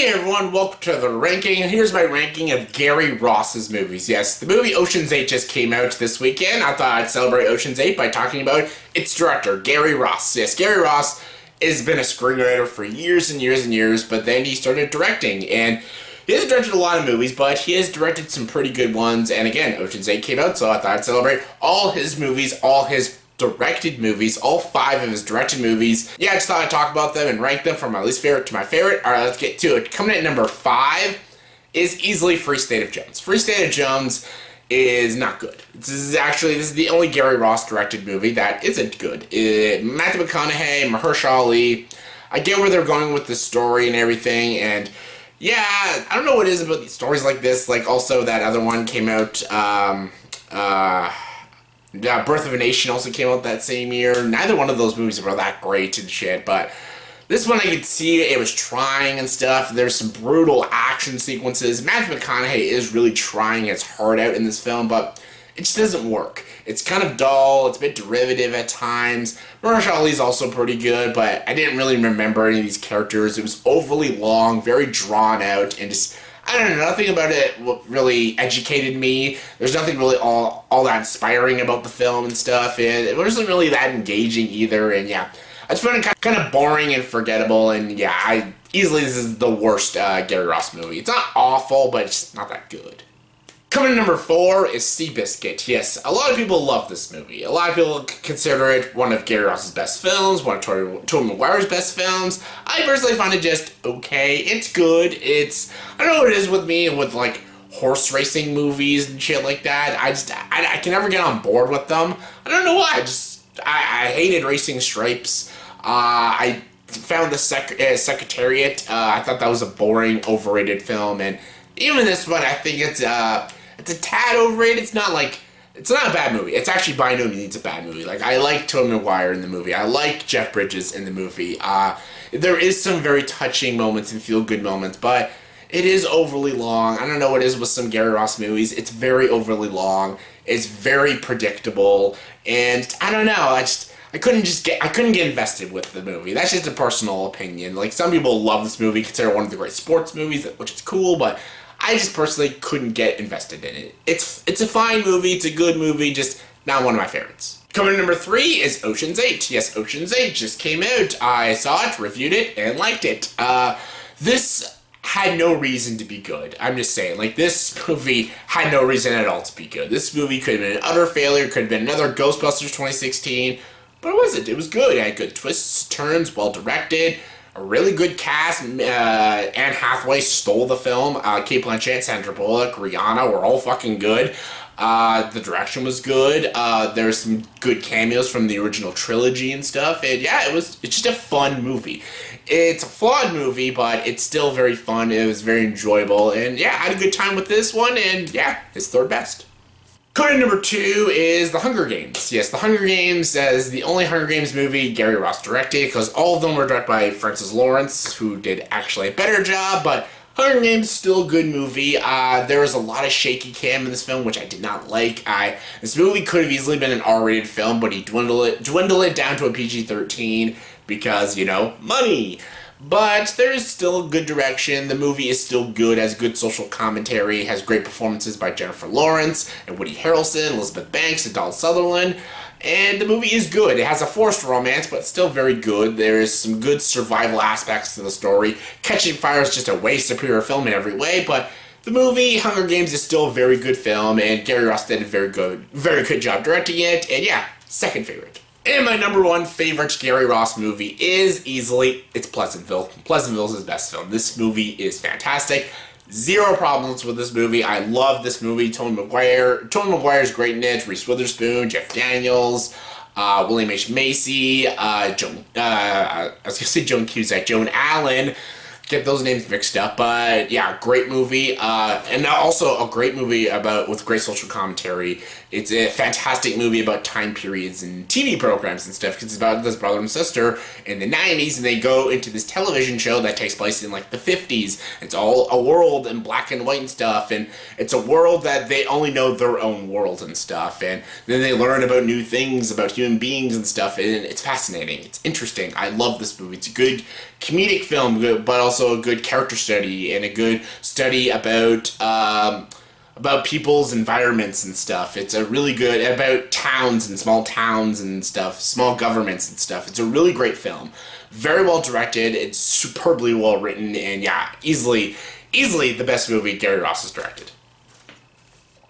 Hey everyone, welcome to the ranking, and here's my ranking of Gary Ross's movies. Yes, the movie Ocean's 8 just came out this weekend. I thought I'd celebrate Ocean's 8 by talking about its director, Gary Ross. Yes, Gary Ross has been a screenwriter for years and years and years, but then he started directing, and he hasn't directed a lot of movies, but he has directed some pretty good ones, and again, Ocean's 8 came out, so I thought I'd celebrate all his movies, all his directed movies, all 5 of his directed movies. Yeah, I just thought I'd talk about them and rank them from my least favorite to my favorite. Alright, let's get to it. Coming in at number 5 is easily Free State of Jones. Free State of Jones is not good. This is the only Gary Ross directed movie that isn't good. Matthew McConaughey, Mahershala Ali, I get where they're going with the story and everything, and yeah, I don't know what it is about these stories like this. Like, also that other one came out, Birth of a Nation also came out that same year. Neither one of those movies were that great and shit, but this one I could see it was trying and stuff. There's some brutal action sequences. Matthew McConaughey is really trying his heart out in this film, but it just doesn't work. It's kind of dull, it's a bit derivative at times. Mahershala Ali's also pretty good, but I didn't really remember any of these characters. It was overly long, very drawn out, and just, I don't know, nothing about it really educated me. There's nothing really all that inspiring about the film and stuff, and it wasn't really that engaging either, and yeah. I just found it kind of boring and forgettable, and yeah, this is the worst Gary Ross movie. It's not awful, but it's not that good. Coming in number 4 is Seabiscuit. Yes, a lot of people love this movie. A lot of people consider it one of Gary Ross's best films, one of Tobey Maguire's best films. I personally find it just okay. It's good. I don't know what it is with me and with like horse racing movies and shit like that. I can never get on board with them. I don't know why. I hated Racing Stripes. I found the Secretariat. I thought that was a boring, overrated film, and even this one, I think it's a tad overrated. It's not a bad movie. It's actually by no means a bad movie. Like, I like Tobey Maguire in the movie. I like Jeff Bridges in the movie. There is some very touching moments and feel-good moments, but it is overly long. I don't know what it is with some Gary Ross movies. It's very overly long. It's very predictable, and I don't know. I couldn't get invested with the movie. That's just a personal opinion. Like, some people love this movie, consider it one of the great sports movies, which is cool, but I just personally couldn't get invested in it. It's a fine movie, it's a good movie, just not one of my favorites. Coming in number 3 is Ocean's 8. Yes, Ocean's 8 just came out. I saw it, reviewed it, and liked it. This had no reason to be good. I'm just saying, like, this movie had no reason at all to be good. This movie could have been an utter failure, could have been another Ghostbusters 2016, but it wasn't. It was good. It had good twists, turns, well directed, a really good cast. Anne Hathaway stole the film. Cate Blanchett, Sandra Bullock, Rihanna were all fucking good. The direction was good. There's some good cameos from the original trilogy and stuff. And yeah, it's just a fun movie. It's a flawed movie, but it's still very fun. It was very enjoyable. And yeah, I had a good time with this one. And yeah, it's third best. Coming in number 2 is The Hunger Games. Yes, The Hunger Games is the only Hunger Games movie Gary Ross directed, because all of them were directed by Francis Lawrence, who did actually a better job, but Hunger Games still a good movie. There was a lot of shaky cam in this film, which I did not like. This movie could have easily been an R-rated film, but he dwindled it down to a PG-13 because, you know, money. But there is still good direction. The movie is still good, has good social commentary, has great performances by Jennifer Lawrence and Woody Harrelson, Elizabeth Banks, and Donald Sutherland. And the movie is good. It has a forced romance, but still very good. There is some good survival aspects to the story. Catching Fire is just a way superior film in every way, but the movie Hunger Games is still a very good film, and Gary Ross did a very good job directing it, and yeah, second favorite. And my number 1 favorite Gary Ross movie is it's Pleasantville. Pleasantville is his best film. This movie is fantastic. Zero problems with this movie. I love this movie. Tobey Maguire's great in it. Reese Witherspoon, Jeff Daniels, William H. Macy, Joan Cusack, Joan Allen. Get those names mixed up, but yeah, great movie, and also a great movie with great social commentary. It's a fantastic movie about time periods and TV programs and stuff, because it's about this brother and sister in the 90s, and they go into this television show that takes place in like the 50s. It's all a world in black and white and stuff, and it's a world that they only know their own world and stuff, and then they learn about new things about human beings and stuff, and it's fascinating. It's interesting. I love this movie. It's a good comedic film, but also also a good character study and a good study about people's environments and stuff. It's a really good, about towns and stuff, small governments and stuff. It's a really great film. Very well directed, it's superbly well written, and yeah, easily the best movie Gary Ross has directed.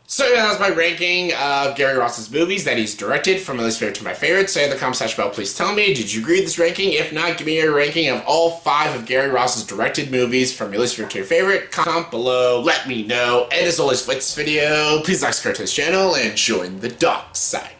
So yeah, that's my ranking of Gary Ross's movies that he's directed, from my least favorite to my favorite. Say in the comment section below, please tell me, did you agree with this ranking? If not, give me your ranking of all 5 of Gary Ross's directed movies from your least favorite to your favorite. Comment below, let me know. And as always, for this video, please like, subscribe to this channel, and join the dark side.